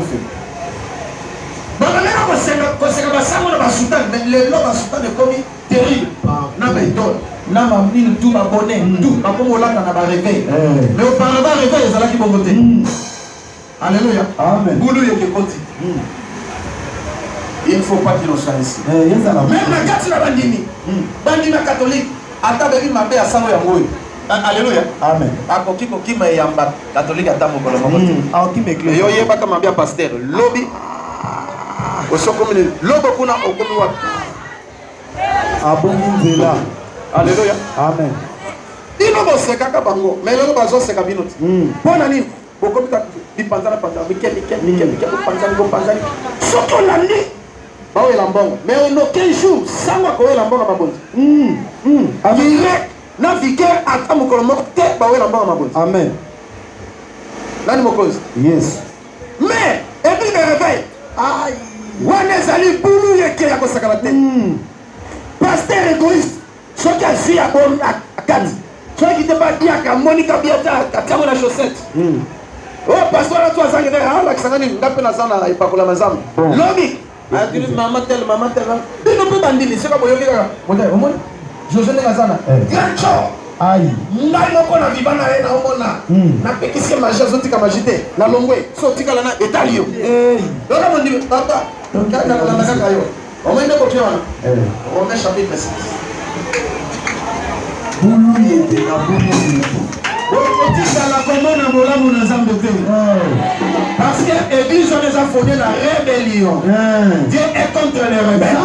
fait. Terrible. Tout abonné, tout. Mais auparavant, réveil, ils allaient qui vont voter. Alléluia. Amen. Il ne faut pas qu'il en soit ici. Même la carte la bandini. Bandini catholique. Attends, ma paix à Sango Yangoui. Alléluia. Amen. Akoki koki ma yamba catholique attamo kola mamote. Aoki mekle. Yo yeba kama bien pasteur. Lobby. Osokomile. Lobo kuna okomi wa. Abonginzela. Alléluia. Amen. Ino bo seka ka bango. Mais lelo bazo seka binoti. Pona nini? Bokomi ka bipanzana panzana. Mikeli panzani. Soto landi. Bawe lambongo. Mais on aucun jour sangwa ko lambongo mabonzi. Avec na vigueur ata mokolo moko te bawe lambongo mabonzi. Amen. Nani mokozi? Yes. Mais et puis le réveil. Aïe. Wana zali bulu yeke ya kosakala te. Pasteur égoïste. Ce qui a fait à bon à 4. Ce qui te pas dire qu'à Monica Biata à Kamona chaussette. Oh pasteur là toi zangé là la kisangani ndape na sana ipakola mazam. Lobi. Ah tu maman tel. Tu ne peux pas dire c'est comme yoki kaka. Mon José Ngazana. Grand show. Aïe. Ngai moko na vivana na omona. Na pekisi magie zoti ka magité. Na longwe. So tika lana etalio. Donc on dit papa. Donc kaka na kaka yo. On m'a dit ko kiona. On met chapitre 6. Boulou était la boulou. Parce que l'église a déjà fondé la rébellion. Dieu est contre les rebelles.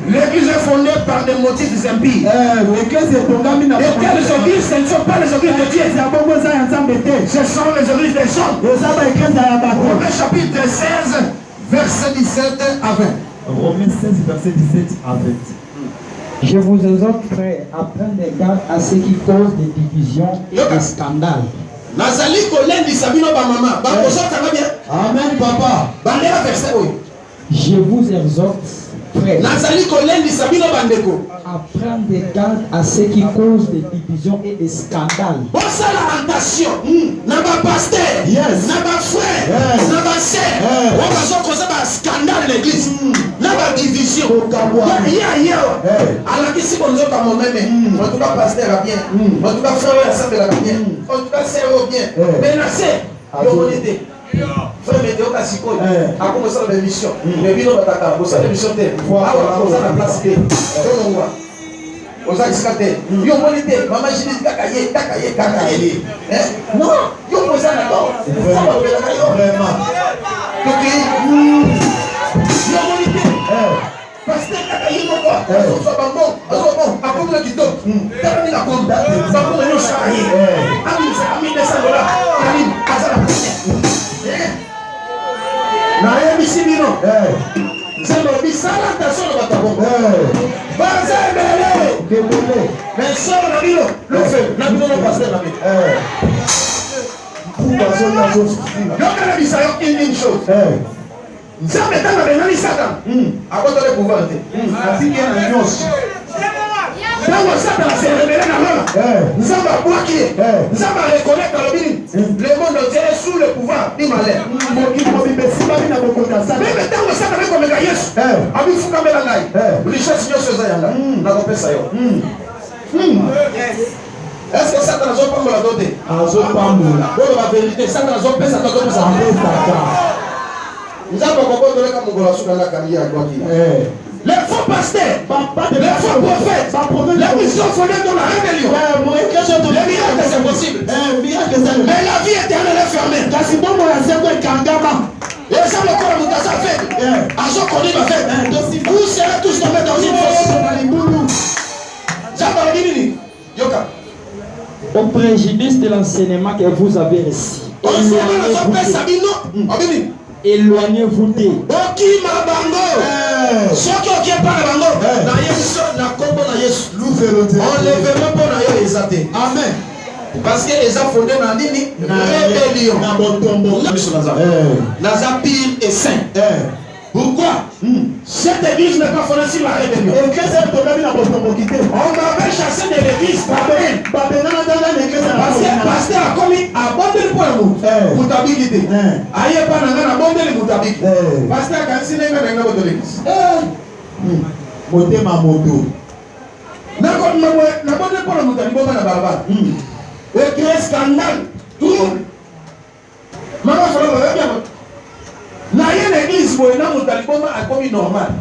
L'église est fondée par des motifs impies. Et quelles églises, ce ne sont pas les églises de Dieu. Ce sont les églises des hommes. Romains chapitre 16, verset 17 à 20. Romains 16, verset 17 à 20. Je vous exhorte, frères, à prendre garde à ce qui cause des divisions et des scandales. Nazali kolendi sabino ba mama. Ba kosa tanga bien. Amen, papa. Bandera verset oui. Je vous exhorte, frères, Nazali kolendi sabino bandeko. à prendre garde à ce qui cause des divisions et des scandales. Bon ça la tentation. Na ba pasteur. Yes. Na ba frère. Yes. Na ba sœur. Yes. On va so causer ba scandale l'église. Na ba division. Hey. Alors que si on nous a même, en tout cas pasteur a bien, en tout cas frère ensemble a bien, en tout cas sœur bien. Mais là c'est l'humanité. Frère mais au casiko, a commencé la mission. Mais bien on va t'attendre, vous savez mission terre. Ah on va la place que on voit. Vous avez discuté. Yo monité, maman j'ai dit kakaye. Non, yo posé d'accord. Ça va vraiment. Donc yo monité. Pasteur kakaye moko. Ça va bon. A comme le kito. Termine la compte. Ça pour nous changer. Ami de ça là. Karim, azala. Na yemi simino. Zelo bisala tasolo batabo. Bazebele. Mais ça na bino, le fait. Na bino le pasteur na bino. Donc la bisayo une chose. Nzambe tanga benani Satan. Akoto le pouvoir te. Atiki na nyos. Tango Satan s'est révélé dans l'homme. Nzambe a bloqué. Nzambe a reconnaître le bini. Le monde entier est sous le pouvoir du malin. Même tango Satan a comme gars Yesu. Abi fuka mela ngai. Richesse nyos za yanga. Na kopesa yo. Est-ce que Satan a zo pambola dote? Azo pambola. Bon la vérité, Satan a zo pesa to ko sa. Nous avons compris que les faux pasteurs, les faux prophètes, les missions fondées dans la rébellion. Les miracles c'est possible. Mais la vie éternelle est fermée. Et ça me colle à mon tas à faire. À ce qu'on dit ma fête. Vous serez tous tombés dans une fosse. J'avais Yoka. Au préjudice de l'enseignement que vous avez reçu. Éloignez-vous d'eux. Amen. Parce que les ont fondé dans la rébellion. Naza pire et saint. Pourquoi cette église n'est pas fondée sur la rébellion. On m'avait chassé de l'église parce que pasteur a commis abandonné pour l'amour. Moutabiki. Aïe pas n'a abandonné Moutabiki. Pasteur a cassé les gars de l'église. Motema moto. N'a abandonné pour l'amour. T'as dit bon na barba. Et créer scandale. Tout. Maman frère bien. Na l'église pour na Moutabiki a commis normal.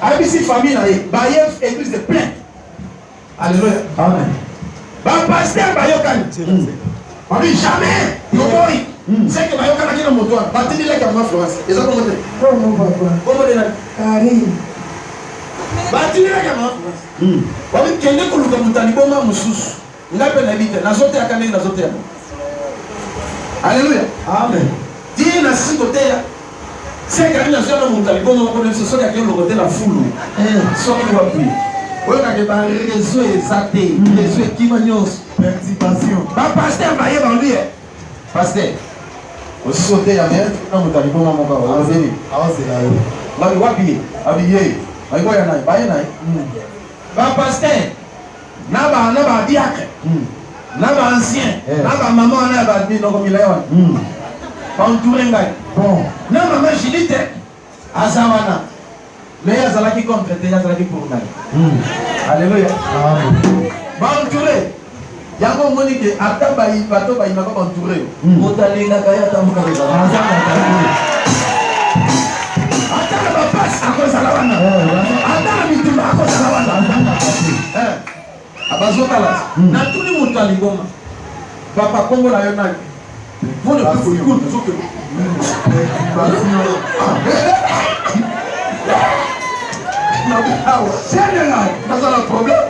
ABC famille na baye église de plein. Alléluia. Amen. Pasteur Bayokani. On dit jamais. C'est que Bayokani qui est dans mon toit. Bâti les camarades Florence. Ils ont commenté. Comment papa? Comment on est Karim. Bâti les camarades Florence. On dit qu'il y a des colons comme Taliboma Moussous. On a peine d'habiter. N'a sauté à Kané, n'a sauté à nous. Alléluia. Amen. Dis na si côté. C'est que la nation de Taliboma, on connaît ce soir qu'il y a le côté la foule. Soit qui va prier. Oui, on a des réseaux exactés, réseaux équipements, Participation. pasteur va y avoir lui. Pasteur. Aussi sauter à mer, on m'a dit comment mon gars, on va venir. Ah, c'est là. On va habiller, habiller. On va y aller, pasteur. N'a diacre. N'a ancien. N'a maman, n'a pas dit non comme il est. Pas entouré ngai. Bon. N'a maman Gilite. Azawana. Mais il y a qui contre, il y a qui pour nous. Alléluia. Amen. Entouré. Il y a un moment que Atabaï, bateau, il m'a pas entouré. Motalinga Kaya Tamuka. Atala passe à cause de la wana. Atala mituma à cause de la wana. Abazotala. Na tous les motaligoma. Papa Congo la yona. Vous ne pouvez pas écouter. C'est un problème.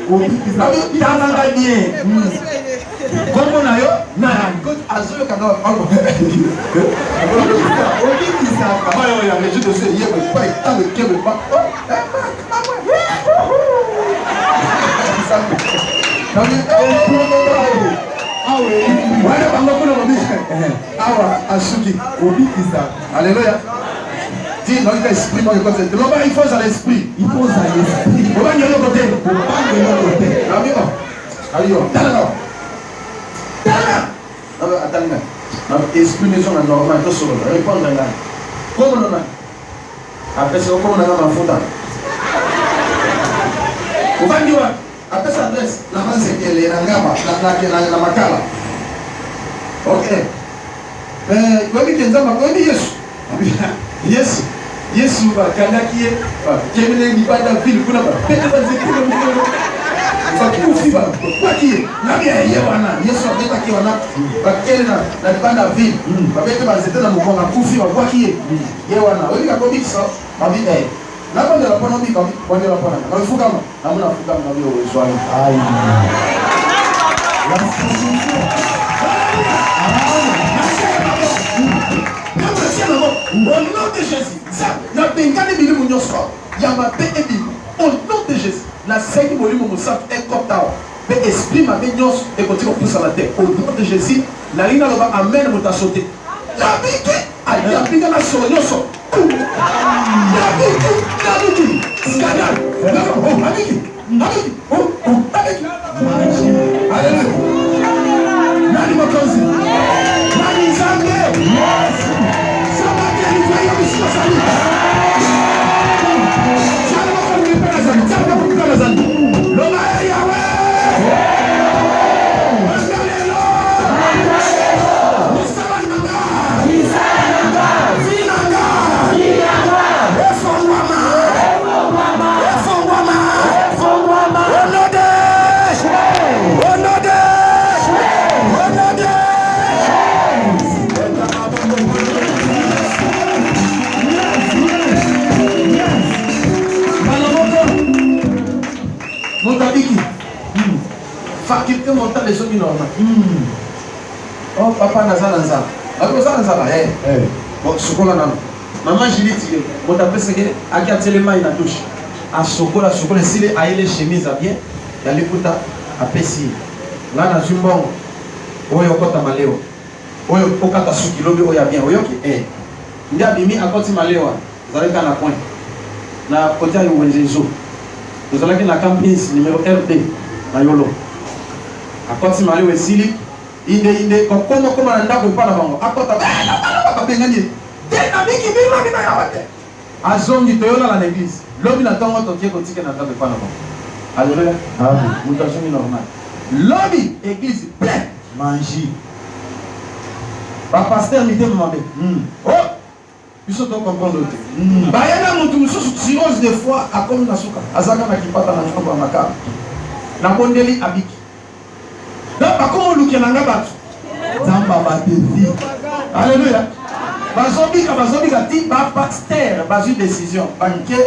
Il y a un bien. Comment on a eu? Non, Azoyo Kano. Alléluia. Dis, non, il esprit, non, il faut à l'esprit. Il faut à l'esprit. On va y aller de côté. On va y aller de côté. Esprit ne sont normal, tout seul. Répondre là. Comment on a? Après, c'est comment on a ma faute. On va dire, après sa adresse, la main c'est qu'elle est la makala. Ok. Quoi dit que quoi dit Yes. Yes, va kanaki kemene ni banda ville kuna ba pete ba zekile mu ba kufi ba kwa ki na bia yewana Yesu abeta ki wana ba kele na banda ville ba pete ba zetela mu konga kufi ba kwa ki yewana oyi ka kobi so ba bi na banda la pona bi ka banda la pona na fuka ma na muna fuka na bi o swali ai au nom de Jésus, il y a au nom de Jésus, la seigne volume est comme ça. Esprit ma vignon et continue pour la terre. Au nom de Jésus, la ligne va amen m'a sauté. La bique, aïe, la bique la solonoso. La bique, scandale. Oh, la bique, alléluia. Nani makozi. Nani zambe. Faculté montant les hommes normaux. Oh, papa n'a pas ça. Bon, Sokola n'a. Maman, je l'ai tiré. Bon, t'as pensé que à qui a tiré les mains, il a touché. À Sokola, s'il est aillé les chemises à bien, il y a l'écoute à Pessi. Là, dans une bonne, oyo kota maleo. Oyo okata suki lobi oya bien. Oyo ki Ndi abimi akoti malewa. Zaleka na point. Na côté ya Wenzezo. Nous allons na campus numéro RD na Yolo. Akoti malewa esili. Inde koma na ndako pa na bango. Akota ba bengani. Tena biki bima bina ya wate. Azongi toyola na l'église. Lobi na tango tokie kotike na ndako pa na bango. Alléluia. Amen. Mutation normal. Lobby, église pleine. Manger. Ba pasteur mité mambe. Oh, il faut comprendre. Ba yana mutu mususu cirrhose des fois a comme na suka. Azaka na kipata na ngamba makara. Na bondeli abiki. Donc ba comme luki na ngaba tu. Zamba ba tevi. Alléluia. Ba zombie ka ti ba pasteur ba une décision. Banque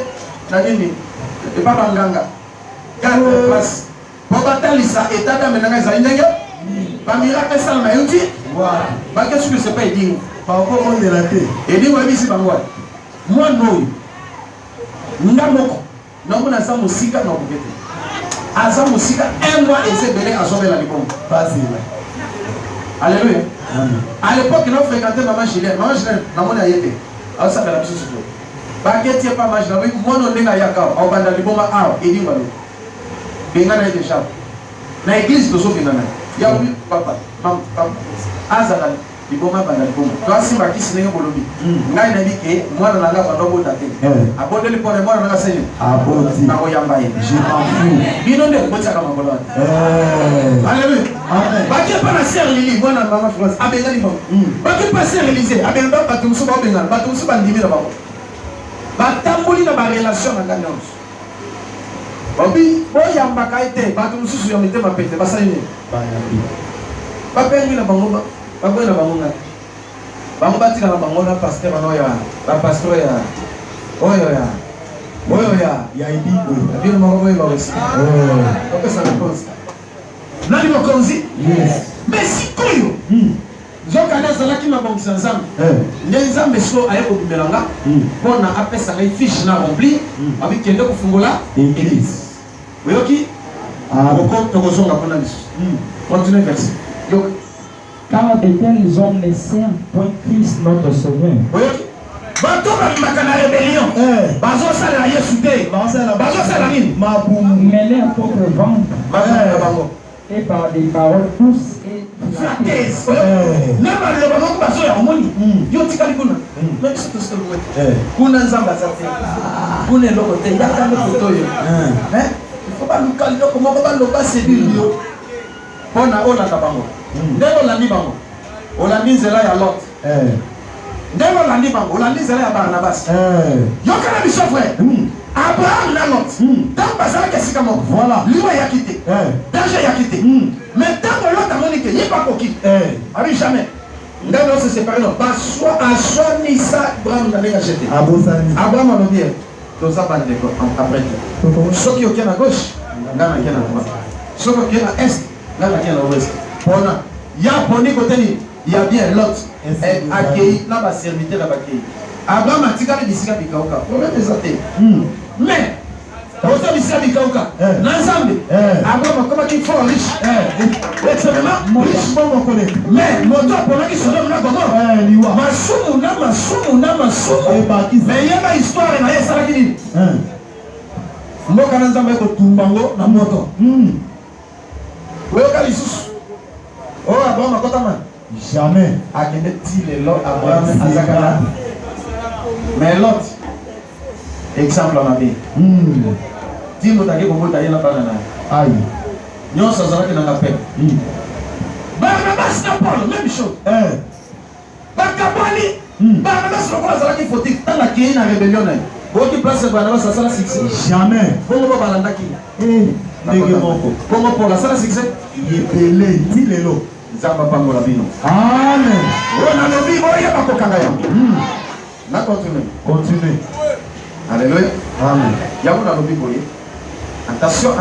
na nini? Et pas banganga. Quatre places. Bobatalisa état d'amenanga za ndenge. Ba miracle ça na yuti. Voilà. Ba qu'est-ce que c'est pas dit? Pas encore on est raté. Et dit ouais bisi bangwa. Moi no. Ndamoko. Non na sa musika na kubete. Asa musika un mois et c'est belé à sauver la libon. Facile. Alléluia. Amen. À l'époque nous fréquentait maman Chilène. Maman Chilène na mona yete. Alors ça fait la chose surtout. Ba qu'est-ce pas marche là. Moi non ndenga yaka. Au banda libon ma a et dit walo. Benga na déjà. Na église to so benga na. Ya oui papa. Mam papa. Azala liboma banda liboma. Toi si ba kisi nenge bolobi. Ngai na bike mwana na ngapa ndo bota te. Abondeli pone mwana na kasenye. Aboti. Na ko yamba ye. Je m'en fous. Bino nde ko tsaka mangolo. Alléluia. Amen. Ba ke pa na sœur Lili mwana mama France abenga ni mama. Ba ke pa sœur Élysée abenga ba tumsu ba benga. Ba tumsu ba ndimi na ba. Ba tamboli na ba relation na nganyonso. Obi, boya mbaka ite, bato mususu ya mite mapete, basayine. Bapengi na bango, bapengi na bango nga. Bango batika na bango na pasteur no ya, la pasteur ya. Oyo ya ibigo. Bino moko boye ba wesi. Ok ça réponse. Nani mokonzi? Yes. Mais sikoyo. Zoka na zalaki na bango sanzam. Nzambe so aye ko bimelanga. Bona apesa ngai fiche na rempli, abi kende ko fungola église. Oyoki Oko tokozonga pona biso. Continue verset. Donc car de tels hommes ne servent point Christ notre Sauveur. oyoki bato ba na rébellion. Bazo sala Yesu te. Bazo sala nini? Mais leur propre ventre Bango. et par des paroles douces et flatteuses. Naba le bango bazo ya omoni. Yo tikali kuna. Même si tout ce que vous mettez. Kuna nzamba za te. Kuna loko te yaka me kotoyo. Il faut pas nous calmer comment on va le passer bio. On a bango. Ndeko landi bango. Olandi zela ya Lot. Ndeko landi bango. Olandi zela ya Barnabas. Yokana biso frère. Abraham na Lot. Tant bazala kesika moko. Voilà. Liwa ya quitté. Danger ya quitté. Mais tant que Lot a monique, il pas coquille. Abi jamais. Ndeko se séparer non. Pas soit à soit ni ça Abraham n'a pas acheté. Abraham a bien. Toza bandeko après ceux qui sont à gauche ngana qui à droite ceux qui sont à est ngana qui à l'ouest bona ya boni côté ni il y a bien Lot accueilli na ba serviteur na ba accueilli Abraham atika ni bisika bikauka problème ezate mais Osa bisika bikauka na Nzambe Abraham comme qu'il faut riche extrêmement riche bon connaît mais moto pona ki solo na gomo liwa masumu mais yeba histoire na yesa la kini mboka na Nzambe ko tumbango na moto oyoka lisusu oh Abraham akota man jamais akende ti le Lot Abraham azakana mais Lot exemple na be Timo taki kobota yena bana na aïe nyonso azalaki na ngape Barnabas na Paul même chose bakabali Barnabas lokola azalaki fautif tala kei na rébellion na boki place Barnabas asala succès jamais bongo ba balandaki ndenge moko bongo Paul asala succès yebele ti lelo Nzamba pangola bino amen ona lobi boya bakokanga yango na continue alléluia amen yango na lobi boye attention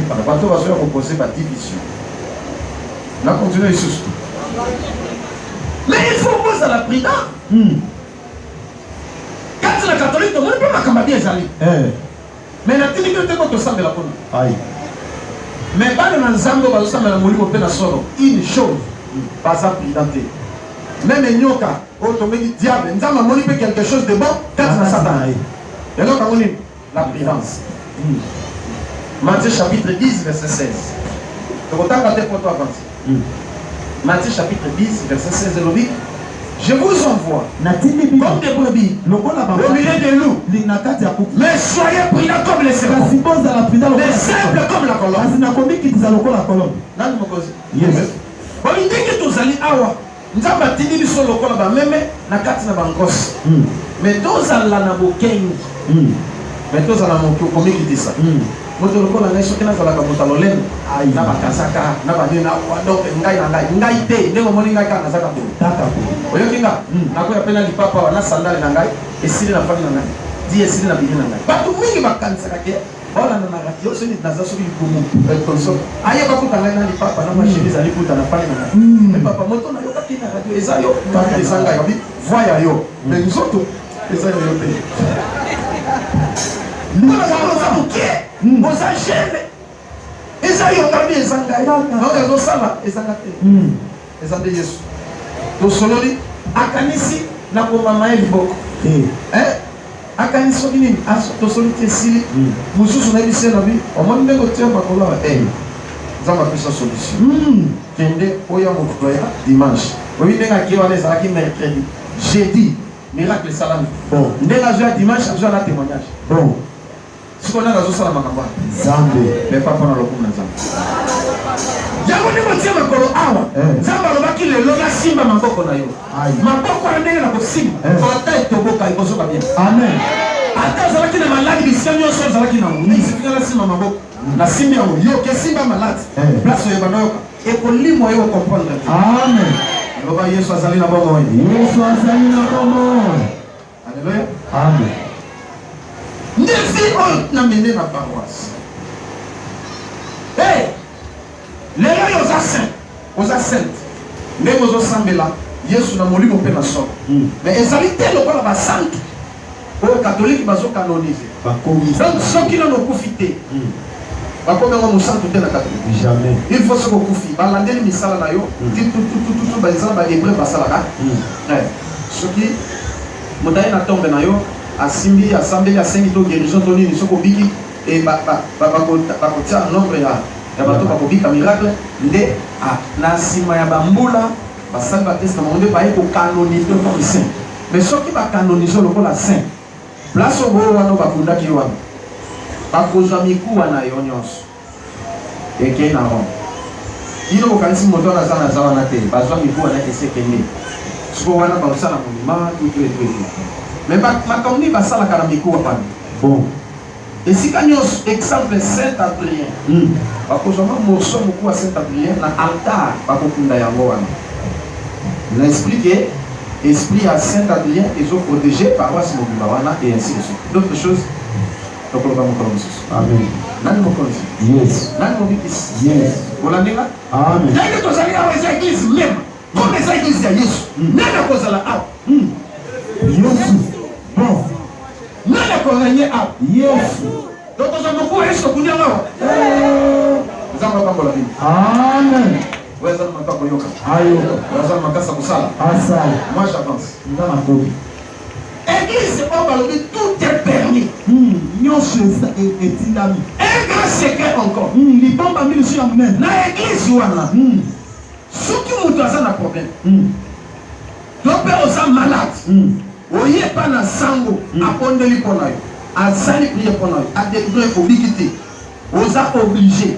bato bazoya koposer ba division na continue lisusu mais il faut poser la prudence kati na catholique tomoni mpe makambo bien ezali mais natindi bino te ko tosambela mpona aïe mais bana na Nzambe bazosambela molimo mpe na solo une chose baza prudent te même nyoka otomeki diable nzambe amoni mpe quelque chose de bon kati na Satan et donc amoni la prudence. Matthieu chapitre 10 verset 16 tokotanga te poto avanti. Matthieu chapitre 10 verset 16 elobi je vous envoie comme des brebis au milieu des loups, mais soyez prudents comme les serpents, mais simples comme la colombe. Nani mokozi? Yes. Ndenge tozali awa nzambe atindi biso lokola bameme na kati na bangosi, mais tozala na bokengi, mais tozala mokomikitisa moto lokola ngai soki nazalaka moto alolene na bakazaka na banini donc ngai te ndenge omoni ngai kaka nazaka oyoki nga nakoya mpe na lipapa wana sandale na ngai esili na fani na ngai di esili na bini na ngai. Bato mingi bakanisaka ke baolanda na radio soki naza soki likumu console ayeba kuta ngai na lipapa na mashemise alikuta na fani na ngai papa moto nayokaki na radio eza yo eza ngai abi voya yo mais nzoto eza yo te oza mokie oza gene eza yo ngabi eza ngai donc ezosala ezanga te eza nde Yesu tosololi akanisi na komama ye liboko akanisi soki nini tosoli te esili mosusu na ebisi na bi omoni ndenge otia makolo awa nzambe apesa solution kende oya mokolo ya dimanche oyebi ndenge akie wana ezalaki mercredi jeudi miracle esalami ndenge azwa ya dimanche azwa na témoignage siko nanga azosala makambo nzambe me papa na lokumu na nzambe yango ndenge otia makolo awa nzambe alobaki lelo nasimba maboko na yo maboko ya ndenge na kosimba ata etoboka ekozoka bien amen. Ata ozalaki na maladi bisika nyonso ozalaki na ngo nisifika nasimba maboko nasimbi yango yo kesimba maladi place oyeba nayoka ekolimwa yo okomprendre amen. Loba Yesu azali na bongo Yesu azali na bongo alleluya amen. Ndefi oyo namene na paroisse lelo yo oza sainte ndenge ozosambela Yesu na molimo mpe na solo mais ezali te lokola basantu oyo katolike bazokanonize donc soki nano okufi te bakomi yango mosantu te na katolike jamais il faut soki okufi balandeli misala na yo tututututu bazala bahébreu basalaka soki moto aye na tombe na yo asimbi asambeli asengi to guérison to nini soki obiki bakotia nombre ya bato bakobika miracle nde na nsima ya bambula basali batestament nde baye kokanonize comme saint mais soki bakanonize lokola saint place oboyo wana bakundaki yo wana bakozwa mikuwa na yo nyonso ekei na Rome ino bokanisi moto wana aza na za wana te bazwa mikuwa na esekende siko wana bakosala monima tutuetuetu mais makambo nini basalaka na mikuwa pana bon esika nyonso exemple Saint Adrien bakozwama morceau mokuwa Saint Adrien na altar bakokunda yango wana na explique esprit à Saint Adrien ils ont protégé paroisse mobimba wana et ainsi de suite d'autres choses tokoloba mokolo mosusu amen. Nani mokonzi yes nani mobikisi yes olandela amen. Ndenge tozali awa eza église même comme eza église ya Yesu nani akozala awa Yesu bon nani akoranye awa Yesu donc oza mokuwa Yesu okunia awa nzambe apambola bino amen. Weza mapako yoka ayo weza makasa kusala asala moi j'avance ndana kobi église on va le tout est permis nyonso etindami un grand secret encore libamba mbili sur amen na église wana soki mutu aza na problème to mpe oza malade oye pa na sango apondeli mpo na yo asali priye mpo na yo adélivre obiki te oza obligé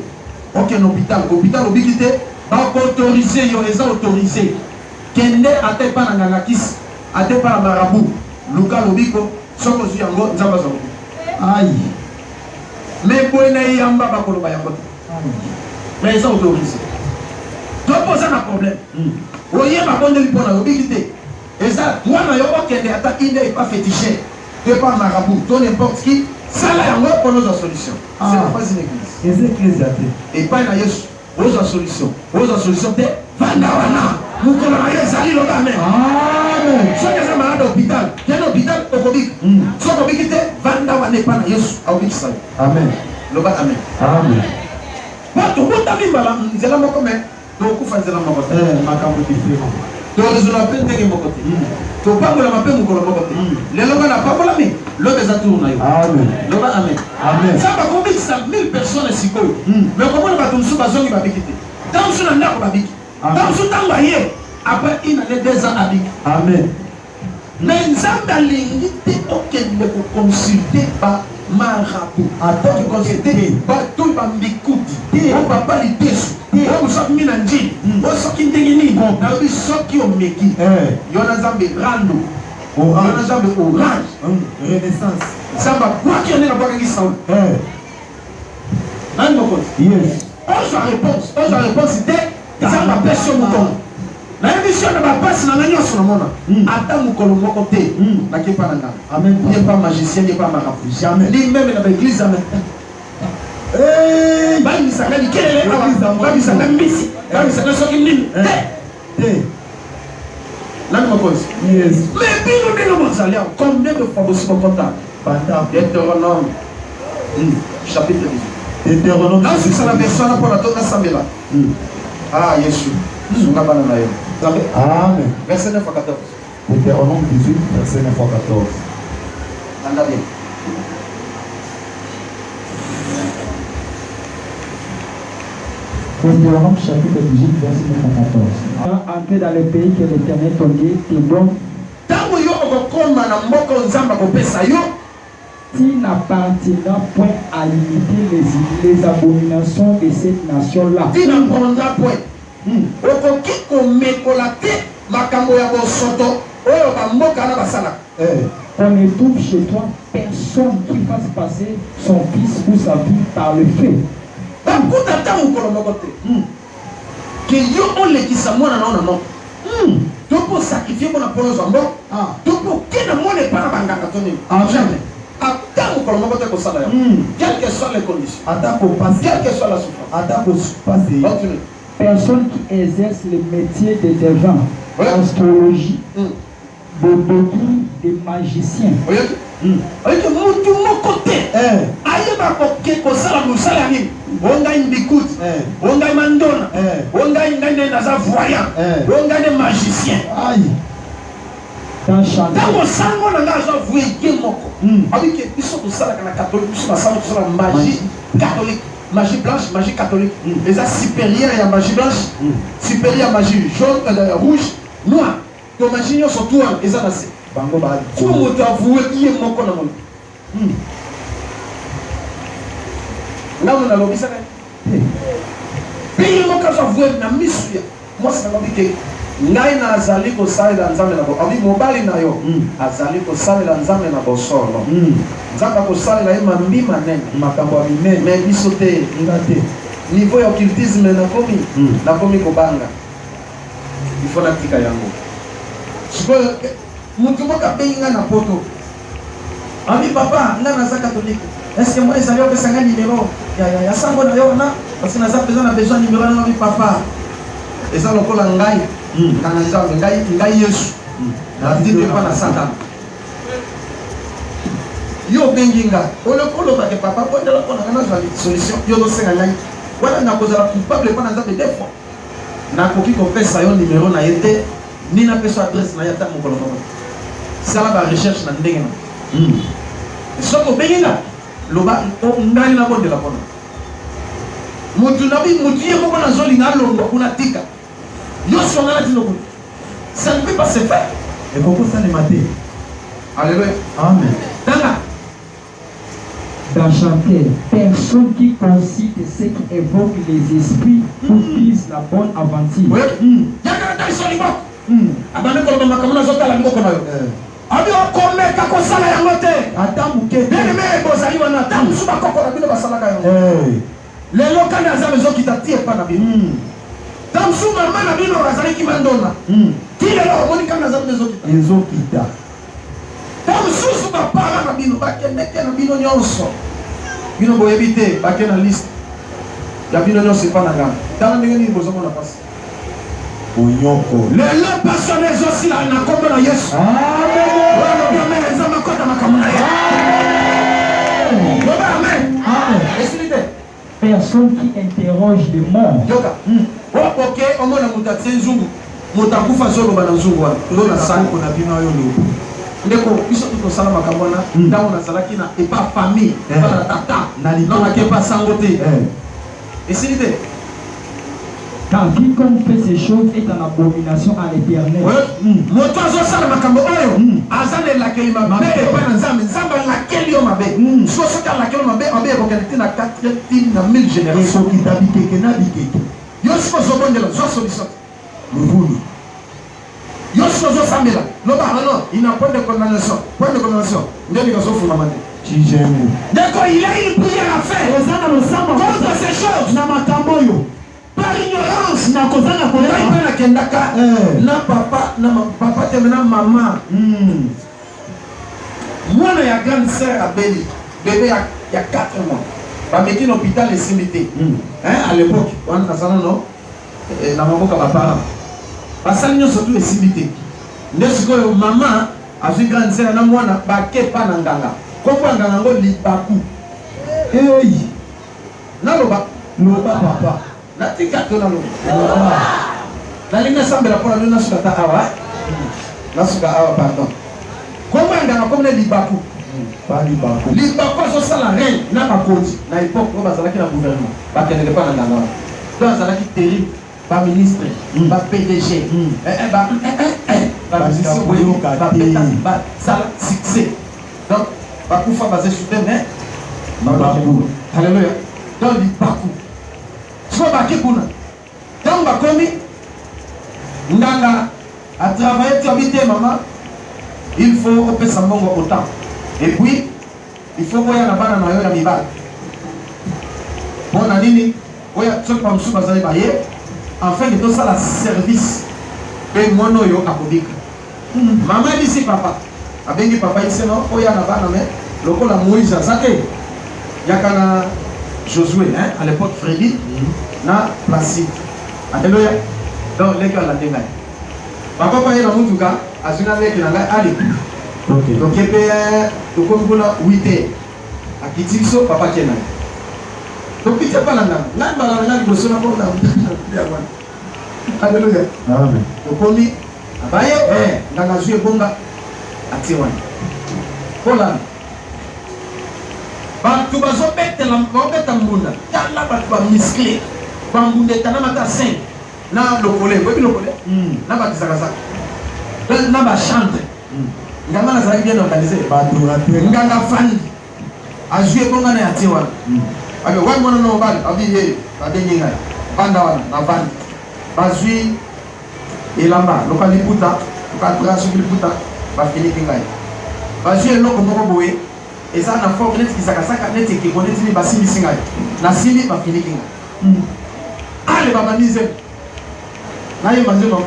okende hôpital obiki te bakoautorize yo eza autorisé kende ata epa na nganga kisi ata epa na marabu luka lobiko soko ozwi yango nzambe aza kobi ai mais boye na eyamba bakoloba yango te mais eza autorisé to mpo oza na problème oyeba bondeli mpo na yo obiki te eza wana yo okende ata inde epa fétiché to epa marabu to n'importe qui sala yango mpo nozwa solution c'est pas une église eza église ya te epai na Yesu ozwa solution te vanda wana mokolo na yo ezali loba amen amen. Soki eza malade hôpital kende hôpital okobika soki obiki te vanda wana epa na Yesu aobikisa yo amen loba amen amen. Bato botami mbala nzela moko me tokufa nzela moko te makambo différent torezola mpe ndenge moko te topambola mape mokolo moko te lelo nga napambolami lobe eza tour na yo loba amen nzambe akomikisa 1000 personnes sikoyo me komona bato mosusu bazongi babiki te ntango mosusu na ndako babiki ntango mosusu ntango aye après une année 2 ans abiki mais nzambe alingi te okende koconsulte bamarabu okonsulte bato bambikuti o babali tesu o mosoki mi na njini o soki ndenge nini nalobi soki omeki yo na nzambe rando yo na nzambe orange renaissance nzambe abwaki yo nde nabwakaki saul nani mokonzi ozwa réponse te nzambe apesi yo mokongo nayebi sio na bapasi na nga nyonso namona ata mokolo moko te nakepa na ngana ye pa magicien ye pa marabu jamais li meme na baeglise amen bamisanga likelele bamisanga mbisi bamisanga soki nini te nani mokonzi mais bino ndenge bozali awa combien de fois bosi bokota Deutéronome chapitre 18 nasukisa na version wana mpona to nasambela yesu sunga bana na yo Amen. Verset 9 à 14. Deutéronome 18, verset 9 à 14. Anda bien. Deutéronome chapitre 18, verset 9 à 14. Entrer dans le pays que l'Éternel ton Dieu te donne. Tango yo okokoma na mboko nzamba kopesa yo. Tu n'appartiendras point à imiter les abominations de cette nation-là. Tu n'apprendras point. Okoki komekola te makambo ya bosoto oyo bamboka na basala. On ne trouve chez toi personne qui fasse passer son fils ou sa fille par le feu. Bakuta ta mokolo moko te ke yo olekisa mwana na ona no topo sacrifier mpona mpona ozwa mbo topo kenda mwana epa na banganga to nini jamais ata mokolo moko te kosala yango quelle que soit les conditions quelle que soit la souffrance. Personne qui exerce le métier de devant, l'astrologie, de béguine, de magicien. Oyoki mutu moko te ayeba kosala mosala ya nini ongai mbikuti ongai mandona ongai ngai nde naza voyant ongai nde magicien ntango sango na nga aza voye ye moko abike biso tosalaka na catholique biso basala tosala magie catholique magie blanche, magie catholique. Les supérieurs à magie blanche, supérieur à magie jaune, rouge, noire. Donc magie sont tout en les anasses. Bango ba. Comment tu avoué qui est mon connaissant? Là on a l'objet ça. Pays mon cas avoué na misuya. Moi c'est la vie ngai na azali ko salela nzambe na bo abi mobali na yo azali ko salela nzambe na bo solo nzambe ko salela ye mambi manene makambo ya minene mais biso te ngate niveau ya occultisme na komi kobanga il faut natika yango sikoyo mutu moko abengi ngai na poto abi papa nga naza catholique est-ce que moi ezali opesa ngai numéro ya sango na yo wana parce que naza mpenza na besoin numéro wana abi papa eza lokola ngai kana nzambe ngai yesu natindi epa na satana yo obengi nga olobake papa ondela mpona nga nazwa solution yo tosenga ngai wana nakozala coupable epa na nzambe des fois nakoki kopesa yo numero na ye te ni napesa adresse na ye ata mokolo moko sala barecherche na ndenge na soki obengi nga loba ngai nabondela mpona mutu ye moko nazolinga alongwa kuna tika yo songa dit le ça ne peut pas se faire et pourquoi ça les maté alléluia amen d'enchanter personne qui concite ce qui évoque les esprits ou vise la bonne aventure yaka na iso libo abane ko mama kamuna zota la ngoko na yo abi okomeka ko sala yango te ata muke dene me bozali wana tamu suba koko na bino basalaka yango lelo kana za mezo kitati epa na bino tam suma mana bino razali ki mandona tile lo moni kana za mezo kita ezo kita tam susu ba para na bino bakende na bino nyonso bino boyebi te bakena liste ya bino nyonso epa na ngana tala ndenge nini bozoko na pasi onyoko lelo passion ezosila na kombo na yesu amen wana amen ezama kota makamuna ye amen amen esilite personne qui interroge les morts yoka okoke omona mutu atie nzungu motakufa solo bana nzungu wana ndo na sala ko na bino yo lo ndeko biso tukosala makambo wana ntango nazalaki na epa famille bana tata nonake epa sango te esili te. Car quiconque fait ces choses est en abomination à l'Éternel. Moto azosala makambo oyo azana elakeli mabe epai na nzambe nzambe alakeli yo mabe soki alakeli mabe mabe ekokende te na 4 na 1000 génération bikeke na bikeke yo siko ozobondela zwa solution luvulu yo siko ozosambela loba non il n'a point de condamnation nde likazofungama te chijemu ndeko il a une prière à faire ozana losamba contre ces choses na makambo oyo par ignorance na kozanga koyeba mpe nakendaka na papa na papa te na mama mwana ya grande sœur abeli bébé ya 4 mois bameki na hôpital esimbi te à l'époque wana nazana no na maboko ya baparent basali nyonso tu esimbi te nde sikoyo mama azwi grande sœur na mwana bakepa na nganga kombo ya nganga yango libaku eyi naloba loba papa natika to naloba nalinga sambela mpona bino nasuka ta awa nasuka awa pardon kombo ya nganga kombo ne libaku libaku azosala reine na bakoti na époque oyo bazalaki na gouvernement bakendeke mpa na nganga wana to azalaki terrible baministre bapdg bamusicien boye basala succès donc bakufa baze soudain mais alléluia donc libaku siko baki kuna ntango bakomi nganga atravaille tu abi te mama il faut opesa mbongo autant et puis il faut koya na bana na yo ya mibali mpona nini oya soki bamosusu bazali baye enfin ke tosala service mpe mwana oyo akobika mama ebisi papa abengi papa iseno oya na bana me lokola moïse aza te yaka na josué à l'époque Frédéric na Placide alléluia donc leki alande ngai papa pa ye na mutuka azwi na leki na ngai ali toke mpe tokomi kuna 8h akiti biso papa ke ngai tokiti epa na ngai ngai mbala na ngai liboso na bona ya wana alléluia tokomi abaye nganga azwi ebonga atie wana polana bato bazobeta mbunda tala bato bamiscle bambunda etanamaka 5 na lokole boyebi lokole na bato ezakazaka na bachante nganga nazalaki bien organisé nganga fandi azwi ebonga na yatie wana abe wai mwana na mobali abi ye babengi ngai banda wana na vandi bazwi elamba loka liputa loka trasoki liputa bafiniki ngai bazwi eloko moko boye eza na forme neti kisakasaka neti ekeko neti ni basimbisi ngai nasimbi bafiniki ngai ale babamize nayeba nzema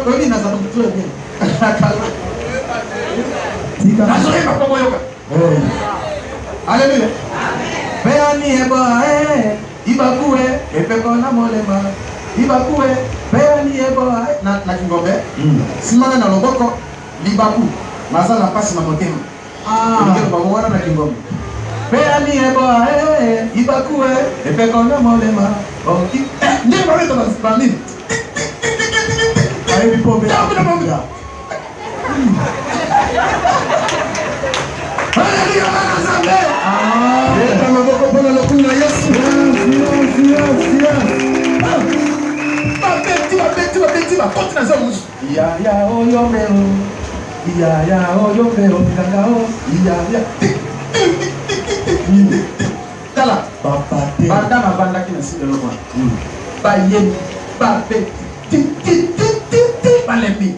oyebi nazala motu ya bien nazoyeba mpo boyoka aleluya mpe ani eba ibakue epeko na molema ibakue mpe ani eba na kingombe simana na loboko libaku maza na pasi na motema elikelo bango wana na kingombe mpe ani eba ibakue epeko na molema ndenge babeta bandini ayebi mpo mpe Haleluya bana Nzambe. Leta maboko mpona lokulu na Yesu. Babeti bakoti na nzambe mosusu. Ya oyo mbeo. Ya oyo mbeo nganga o. Ya. Tala. Banda mabandaki na sile lokwa. Baye babeti. Balembi.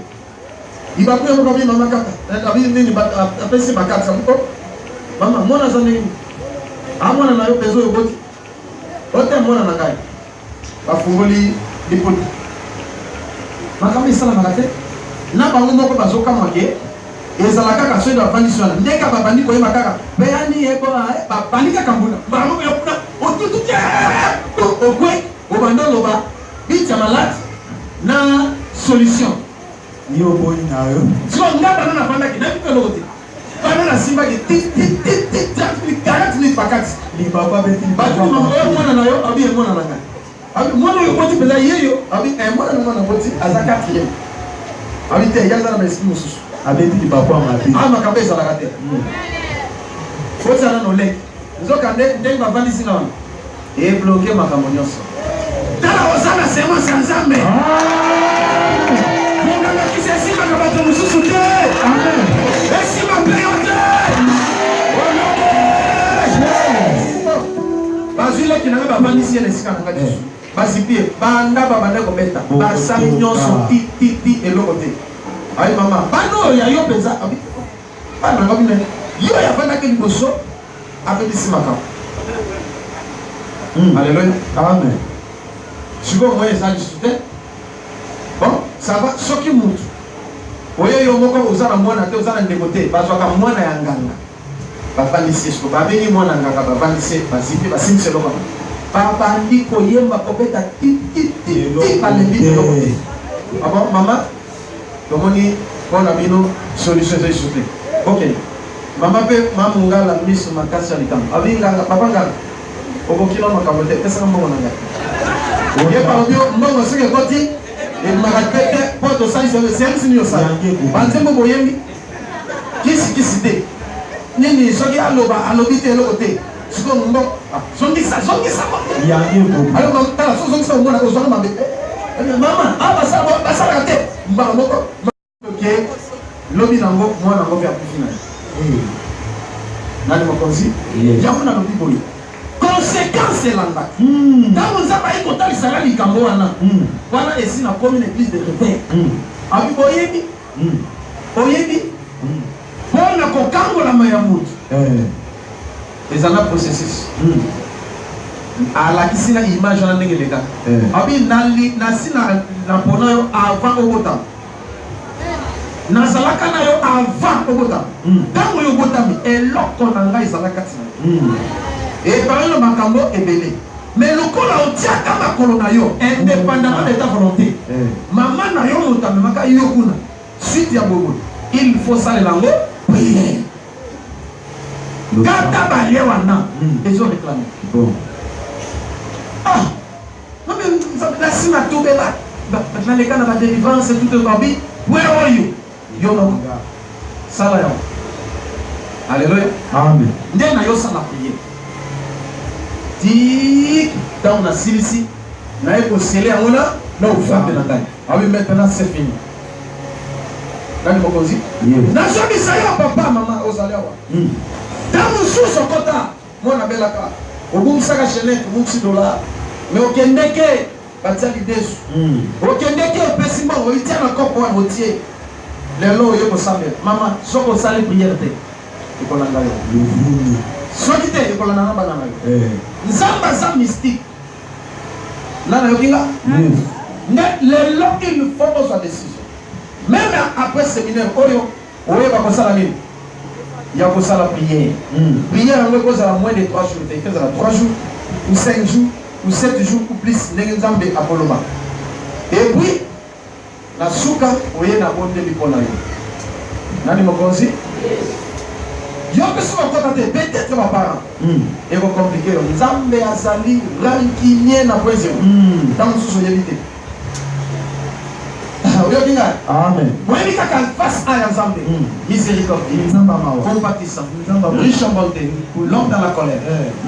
Ibakuya moko bi mama kata. Abi nini apesi bakata mko. Mama mwana za nini? Amwana na yo pezo yo boti. Ote mwana na ngai. Bafungoli lipoti. Makami sala makate. Na bango moko bazoka mwake. Ezala kaka soyo bafandi sona. Ndeka babandi ko yeba kaka. Bayani eko babandi kaka mbuna. Bango yo kuna. Otutu ke. Okwe obando loba. Bicha malade na solution. Yo boy na yo. So ngaba na fanda ki na bipe lokote. Bana na simba ki ti 40 minutes pakati. Li papa beti Ba tu mwana na yo abi mwana na ngai. Abi mwana yo boti pela yeyo abi mwana na mwana boti aza 4e. Habité, il y a dans l'esprit aussi. Avec du papa ma vie. Ah, ma cabeza la raté. Faut ça dans nos legs. Nous avons quand même ma valise là. Et bloqué ma camonios. Dans la osana c'est moi sans jamais. Mon gars qui s'est assis ma cabane nous soutient. Amen. Et si ma période. Bazile qui n'a pas valise ici les scans. Basipier, banda babanda kometa, basali nyonso ti et le côté. Aïe maman, bano ya yo peza abi. Bano ngabi ne. Yo ya fana ke liboso avec simaka. Alléluia. Amen. Sigo moye ça discuter. Bon, ça va soki mutu. Oyo yo moko ozana mwana te ozana ndekote, bazwaka mwana ya nganga. Bafandisi ko babeni mwana nganga bafandisi basipi basimse lokoma. Papa ndi koyemba kobeta ti balembi lokote. Abo mama tomoni bona bino solution de soupe. OK. Mama pe mamunga la miso makasi alikam. Abinga papa ngala. Obokilo makabote pesa mbongo nanga. Oye pa obio mbongo sike koti e makapete poto sai c'est sinyo sa. Banzembo boyembi. Kisi de. Nini soki alobite lokote. Siko mbo zongi sa yangi ko alors comme tala zongi sa mona ko zonga mambe mama basa kate mbala moko OK lobi nango mwana ngo vya kufina nani mokonzi yango na lobi boyo conséquence landa tango nzaba iko tali sala likambo wana esi na commune église de réveil abi oyebi bona ko kango la maya mutu les années processus. À la kisina image na ndenge leka. Abi na sina na pona yo avant obota. Na salaka na yo avant obota. Tango yo bota mi eloko na ngai salaka tina. Et par exemple makambo ebele. Mais lokola otiaka makolo na yo indépendamment de ta volonté. Maman na yo motamaka yo kuna. Suite ya bobo. Il faut ça lango prier. Kata balé wana ils ont réclamé. Bon. Ah. Non mais la sima tobela. Dans les cas de la délivrance tout le babi. Where are you? Yo no. Sala yo. Alléluia. Amen. Ndena yo sala prier. Tik dans la silisi. Na eko sele amona na ufambe na ndani. Ah oui maintenant c'est fini. Nani mokozi? Na jobi sayo papa maman ozalewa. Dans sous kota mona belaka obumisaka chenette obusi dollar mais okendeke batiali desu okendeke opesima oitia na kopo wa otie lelo yo kosambe mama soko sali prière te ekolanga yo soki te ekolanga na bana yo nzamba za mystique nana yokinga lelo il faut poser décision même après séminaire oyo oyeba kosala nini. Il y a ça la prière. Prière, on va à moins de 3 jours. Il fait 3 jours, ou 5 jours, ou 7 jours, ou plus. L'exemple de Apollo. Et puis, la souka, on y a la bonne de l'Ipona. Nani mokonzi? Yo que ce soit peut-être ma parent. Et vous compliquez. Nzambe azali rancunier na poésie. Dans le sous-socialité. Amen. Moyebi kaka face à Nzambe. Miséricorde, compatissant, riche en bonté, long dans la colère.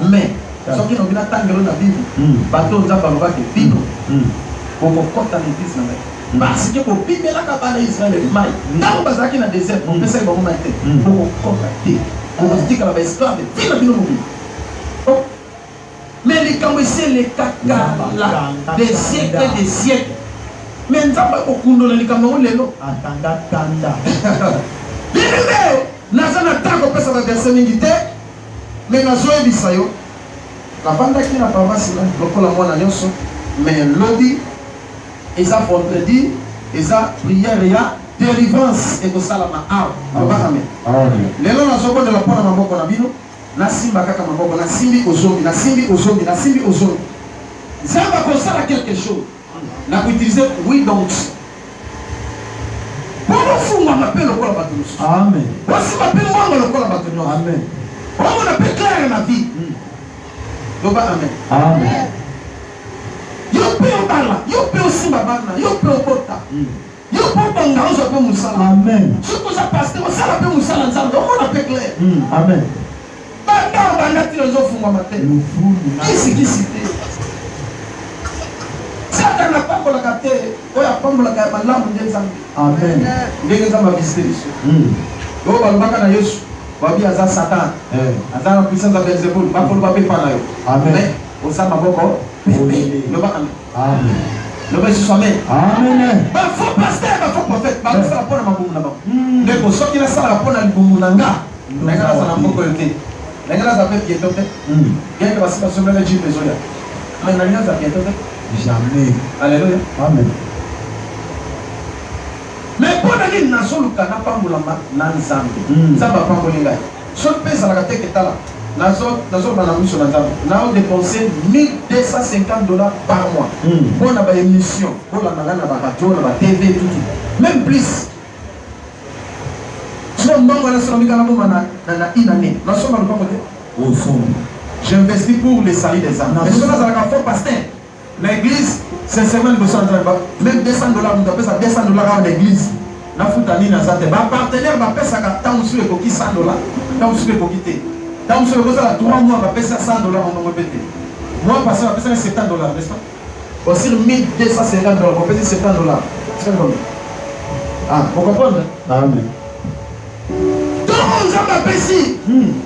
Mais ce qui nous vient tangelo na Bible, bateau Nzambe alobaki bino. Pour kota l'église na mai. Parce que pour Bible la kabana Israël mai. Ntango bazaki na désert, on peut ça ba komate. Pour kota te. Pour dire que la esclave, vina bino mobi. Mais les kamwese les kaka des siècles et des siècles. Mais nous avons beaucoup de lelo. Tanda. Bien, nous avons tant que ça va verser n'ingité. Mais nous avons dit ça yo. La bande qui n'a pas passé là, le la moine alliance. Mais l'odi, ils ont vendredi, ils ont prière et délivrance et tout ça là Amen. Les gens nous avons de la porte à maboko na bino. Na simba kaka maboko na simbi ozombi, na simbi ozombi, na simbi ozombi. Ça va constater quelque chose. N'a pas utilisé oui donc. Pourquoi vous m'appelez le corps bâtonnier? Amen. Voici m'appelle moi le corps bâtonnier. Amen. On appelle clair la vie. Donc amen. Amen. Yo pe obala, yo pe osimba bana, yo pe obota. Yo pour ton gars, on peut moussala. Amen. Surtout ça pasteur, ça la peut moussala ensemble. On a fait clair. Amen. Banda tu les offres moi matin. Qui cité. Ça dans la parole la capter. Oh ya pombe la capter la munde nzambe. Amen. Ndenge nzambe visiter ici. Yo balobaka na Yesu. Babi aza Satan. Aza na puissance de Belzebul. Ba kolo ba pe pa na yo. Amen. Mais au sa maboko. Le ba amen. Amen. Le ba Jésus amen. Amen. Ba faux pasteur, ba faux prophète. Ba ça pour na mabumu na ba. Mais ko soki na sala pour na libumu na nga. Na nga za na mboko yote. Na nga za pe pieto te. Bien que ba sima sombe na jipe zoya. Mais na nga za pieto te. Jamais. Alléluia. Amen. Mais pour aller na soluka na pambulamba na nzambe. Nzambe pambulinga. Sol pesa la kate ketala. Nazo bana mission na nzambe. Na on dépenser $1250 par mois. Pour na ba émission, pour la na ba radio, na ba TV tout. Même plus. So mbongo na solo mikana ko na ina ne. Na so ba ko kote. Au fond. J'investis pour les salut des âmes. Mais cela ça la faux pasteur. L'église, sincèrement, même $200, on appelle ça $200 à l'église. Na futani na zate. Ba partenaire ba pesa ka tant sur le coquille $100. Tant sur le coquille. Tant sur le coquille 3 mois ba pesa $100 on va péter. Moi passer ba pesa $70, n'est-ce pas? Aussi $1250, on pesa $70. C'est bon. Ah, vous comprenez? Amen. Donc nzambe apesi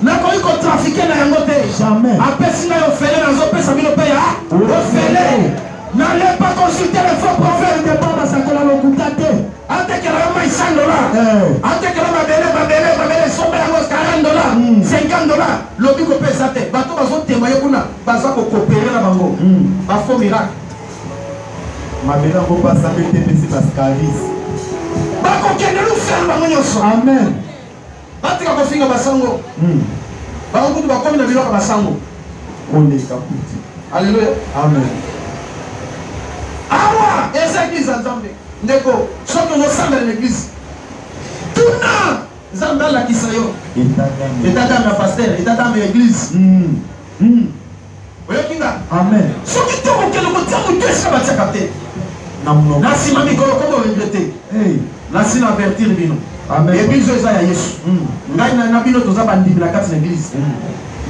nakoki kotrafike na yango te. Jamais. Apesi na yo fele nazopesa bino mpe ya ofele. N'allez pas consulter les faux prophètes de Baba Sakola Lokuta te. Atekela yo mai $100. Atekela mabele sombe yango $40, $50. Lobi kopesa te. Bato bazotémoye kuna baza kokopere na bango. Ba faux miracle. Mabela ngo pasa bete pesi pascalis. Bakokende lu faire bango nyonso. Amen. Batika kofinga basango. Bango kutu bakomi na biloko basango. Onde kaputi. Alléluia. Amen. Awa, eza église ya Nzambe. Ndeko, soki ozosambela l'église. Tuna Nzambe alakisa yo. Etatame ya pasteur, etatame ya église. Oyoki nga? Amen. Soki te kokende kotia moto esika batiaka te. Na nsima mikolo komo regrete. Nasi na avertir bino. Église oyo eza ya Yesu. Ngai na bino toza bandimi na kati na église.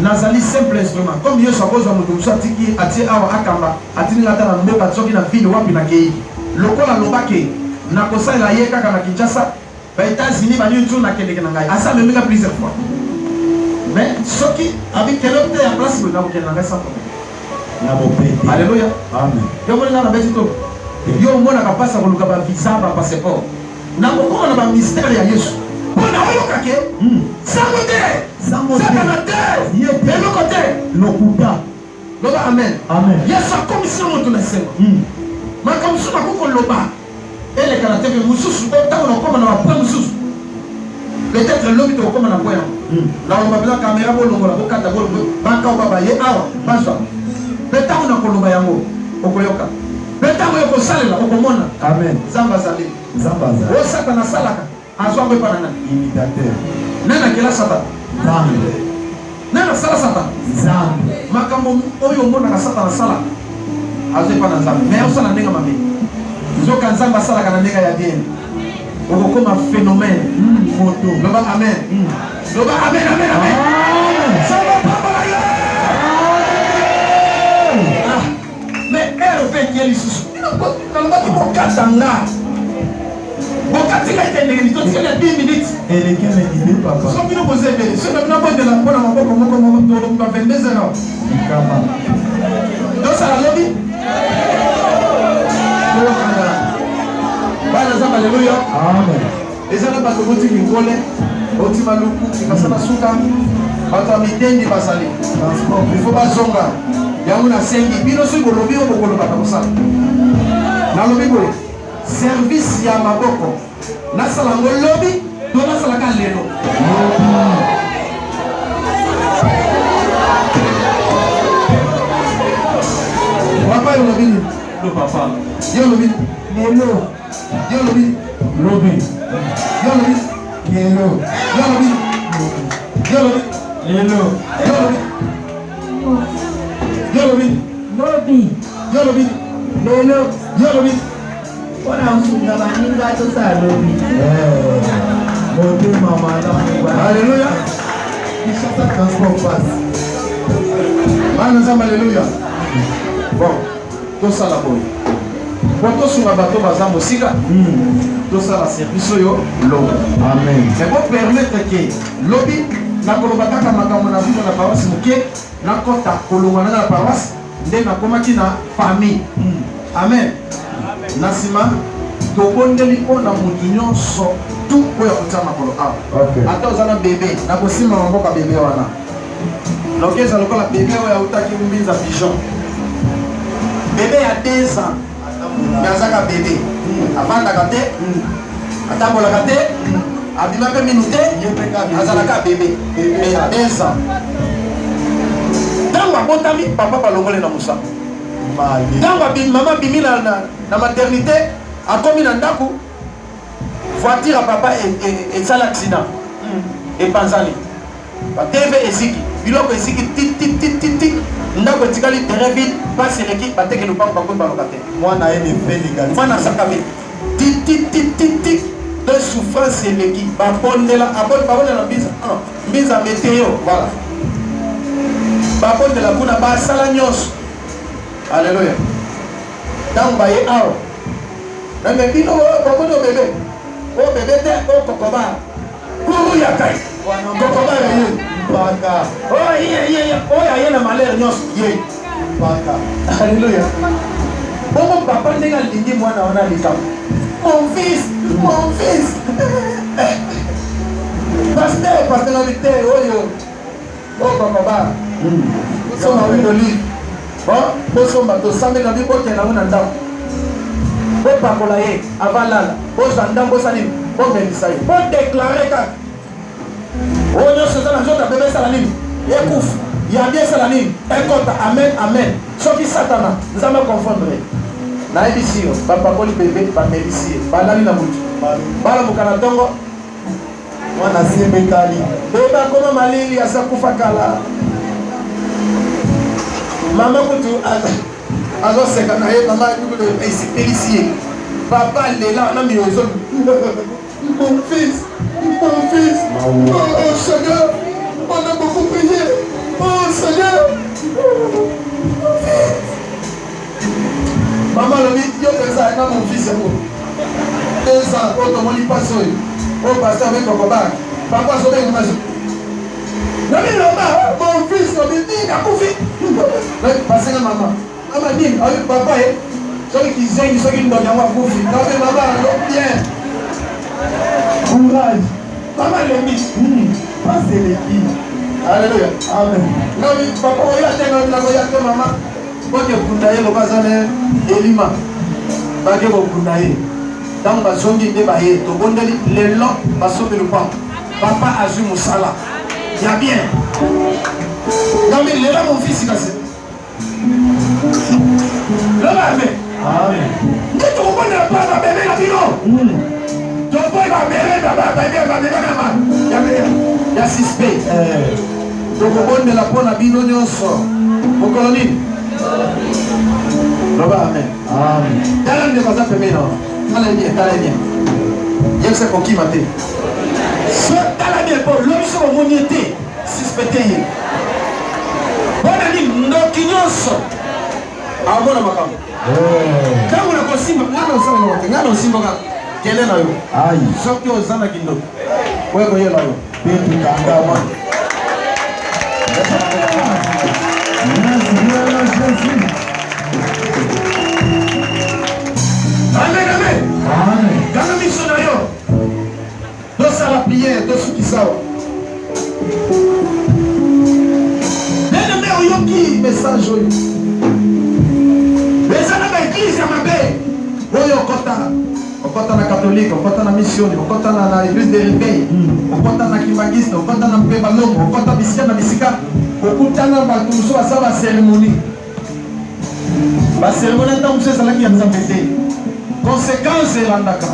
Nazali simple instrument. Comme Yesu akozwa moto mosusu atiki atie awa akamba atindi ata na mboka soki na ville wapi nakei. Lokola lobake nakosalela ye kaka na Kinshasa ba États-Unis bani ntu nakendeke na ngai. Asa memeka plusieurs fois. Mais soki abi kelo te ya place na kokende na ngai sans problème. Na bopete. Alléluia. Amen. Yo mona na beti to. Yo mona kapasa koluka ba visa ba passeport. Na kokoma na ba mystère ya Yesu. Bona oyoka ke sango te. Sakana te. Eloko te. Lokuta. Loba amen. Amen. Yesu akomisi moto na sema. Makambo suna koko loba. Ele kana te mususu tango nakoma na point mususu. Peut-être lobi to koma na point. Na on babela caméra bolongola bokata bolongo. Baka baba ye awa baswa. Peut-être na koloba yango okoyoka. Peut-être yoko salela okomona. Amen. Zamba zali. Zamba zali. O satana salaka. Azwa ko pa nana. Imitateur. Nana kela satan. Zambe. Nana sala satan. Zambe. Makambo oyo mona na satan sala. Azwe pa na zambe. Mais osala ndenga mabe. Nzoka nzamba sala kana ndenga ya bien. Okokoma phénomène. Moto. Loba amen. Loba amen amen amen. Sala papa ya. Mais elle fait qu'il lisusu. Nalonga ki bokatanga. Bokati nga ite ndenge nito tikali ya 10 minutes. Eleke medide papa. Soki no poser bele. Soki na bondela mpona maboko moko ba 22 heures. Kama. Dosala lobi. Bana zamba haleluya. Amen. Eza na bato boti kingole, boti maluku, ikasana suka. Bato ya mitendi basali. Il faut bazonga. Yango na sengi bino soki bolobi o bokolo bata kosala. Na lobi boye. Service ya maboko. Nasala ngo lobi, to nasala ka lelo. Papa yo lobi. Lo papa. Yo lobi. Lelo. Yo lobi. Lobi. Yo lobi. Lelo. Yo lobi. Yo lobi. Lelo. Yo lobi. Yo lobi. Lobi. Yo lobi. Lelo. Yo lobi. Alléluia. Il chante un transport passe. Alléluia. Bon, tout ça là-bas. Pour tout sur la bateau, bazar mosika. Tout ça la service yo l'eau. Amen. Mais pour permettre que lobby na kolobaka makambo na vino na paroisse muke na kota kolongana na paroisse nde na komaki na famille. Amen. Nasima tobondeli mpona mutu nyonso tout oyo akotia makolo awa. Ata oza na bebe nakosimba maboko ya bebe wana. Donc eza lokola bebe oyo autaki mbinza pigeon. Bebe ya 2 ans mais azaka bebe avandaka te atambolaka te abima mpe minu te azalaka bebe mais ya 2 ans. Ntango abotami papa balongole na mosaka. Ntango mama abimi na maternité akomi na ndako voiture ya papa esala accident epanzani bateve eziki biloko eziki tititititi ndako etikali terrain vide pasi eleki bateke lupango bakomi baloka te Mwana ene feliga. mwana asakami tititititi de souffrance eleki babondela mbinza meteo voilà babondela kuna basala nyonso. Alléluia. Ntango baye awa name bino bakomi o bebe o bebe te o kokoba kuru ya kai kokoba ya ye Paka. oyo aye na malere nyonso ye Paka. Alléluia. Bongo papa ndenge alingi mwana wana likambo mon fils pasteur nalite oyo o kokoba soma wino li bosomba tosambela bibokela ngo na ndako bopakola ye avalala bozwa ndambo osanini bomelisa ye bodeklare kaka oyo nyonso eza na nzoto ya bebe esala nini ekufu yambi esala nini ekota amen amen soki satana nzambe confondre nayebisi yo bapakoli bebe bamelisi ye balali na mutu balamuka na ntongo Mwana simbe kali. bebe akoma malili aza kufa kala mama kutu azoseka na ye mama esipelisi ye papa lela na miozo mon fils oh Seigneur on a beaucoup prié oh Seigneur mama lobi yo pesa na mon fils yango 2 ans oyo tomoni mpasi oyo oyo pasteur abe kokobaka papa azobengi mazo nabi loba mon fils lobi nini akufi basenga mama mama nini oyo papa ye soki kizengi soki ndongo yango akufi nabi mama alo bien courage mama lembi Passe les filles. Alléluia. Amen. nabi papa oyo atenga nakoya te mama boke kunda ye loba aza ne elima bake kokunda ye ntango bazongi nde baye tobondeli lelo basombi lupango papa azwi mosala ya bien ngambi lela mon fils kasi loba ame nde tokobondela mpa babebe na bino toboyi babebe ya suspect tokobondela mpo na bino nyonso mokolo nini loba amen tala ndeko aza pembeni na tala bien yebisa kokima te so tala bien mpo lobi so bomoni ye te suspecte ye mpona nini ndoki nyonso amona makambo ntango na kosimba ngana osalaa te ngana osimbaka kende na yo soki oza na kindoki oyo koyela yo Petutangama. Amen, amen. Dans la mission de yo, dans la prière, dans ce qui s'en. Bien-aimé, oyoki message oyo. Mais ça n'a pas église à ma baie. Oyo okota na catholique, okota na mission, okota na église de réveil, okota na kimbangiste, okota na mpeba longo, okota bisika na bisika, okota na batumso asa ba cérémonie. Ba cérémonie ntango mosusu ezalaki ya nzambe te. Conséquence elandaka.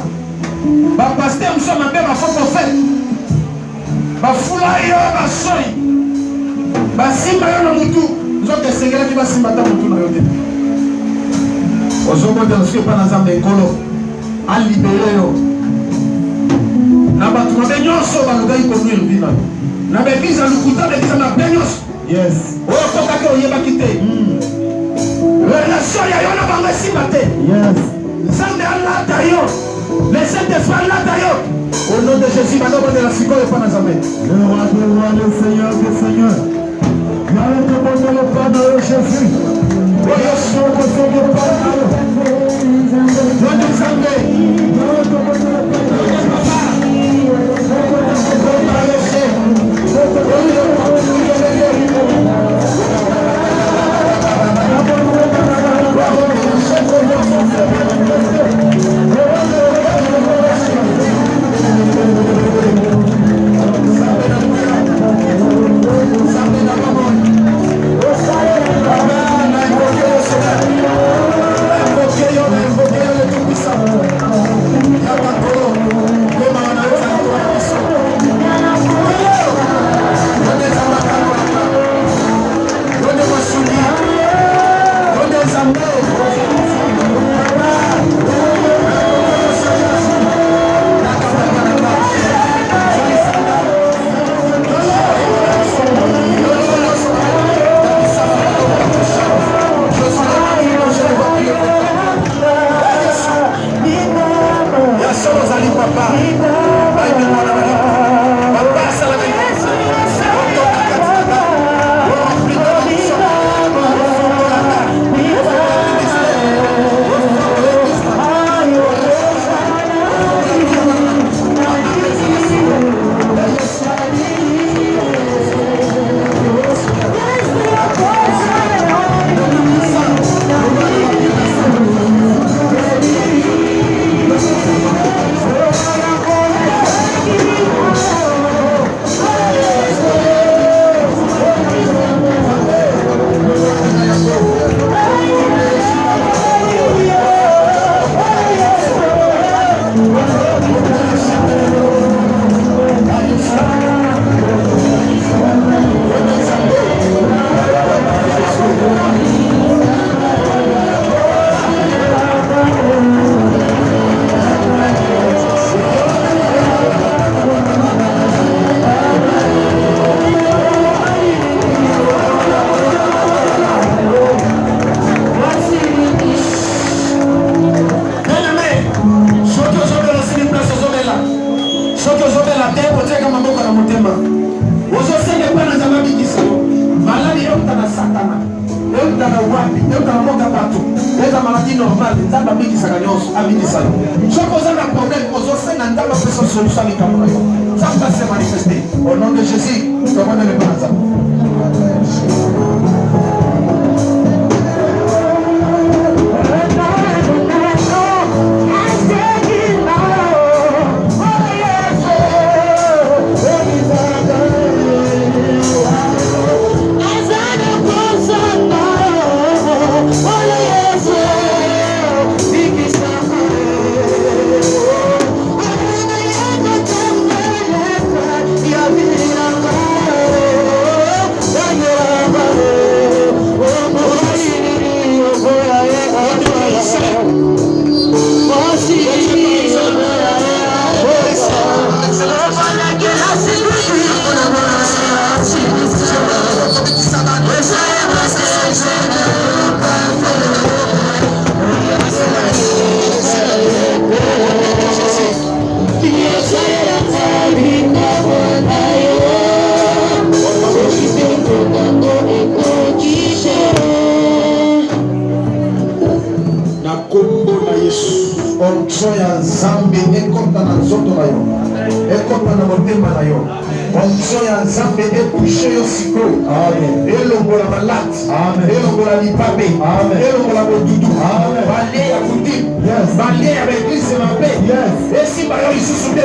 Ba pasteur mosusu mabe bafaux prophète. Bafula yo basoi. Basimba yo na mutu. Nzoto esengelaki basimba ta mutu na yo te. Ozobondela soki epa na nzambe ekolo. a libéré yo. Na bato mabe nyonso balobaki konuire vi na yo. Na baeglise ya lokuta baeglise mabe nyonso. Yes. Oyo tokaki oyebaki te. Relation ya yo na bango esimba te. Yes. Nzambe alata yo. Le Saint-Esprit alata yo. Au nom de Jésus, maintenant on est la sikoyo pas dans Amen. Le roi des rois, le Seigneur des seigneurs. Viens te porter le pas de Jésus. Voyons sur le Seigneur pas de Nzambe. Au nom de Jésus, commandez le pas. onction ya Nzambe ekota na nzoto na yo, ekota na motema na yo. Onction ya Nzambe etouche yo sikoyo, elongola maladi, elongola lipabe, elongola bodudu, balie ya kutime, balie ya baeglise mabe, esimba yo lisusu te,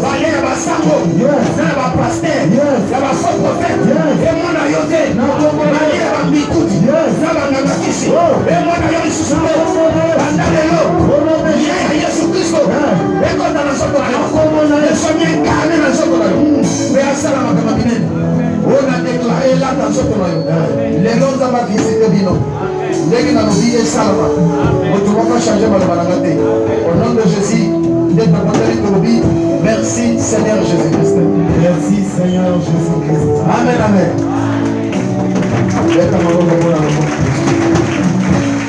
balie ya basango, na ya bapaster, ya bafaux prophète, emona yo te, balie ya bambikuti, na bangangakisi, emona yo lisusu te, banda lelo, ya Yesu Kristo, ekota na nzoto na yo, esomie nkane na nzoto na yo. Mais à ça, on a déclaré là dans ce pays. Les noms de ma vie, c'était bino. Dès qu'il a oublié ça, on ne va pas changer ma banalité. Au nom de Seigneur Jésus-Christ. Merci Seigneur Jésus-Christ. Amen, amen.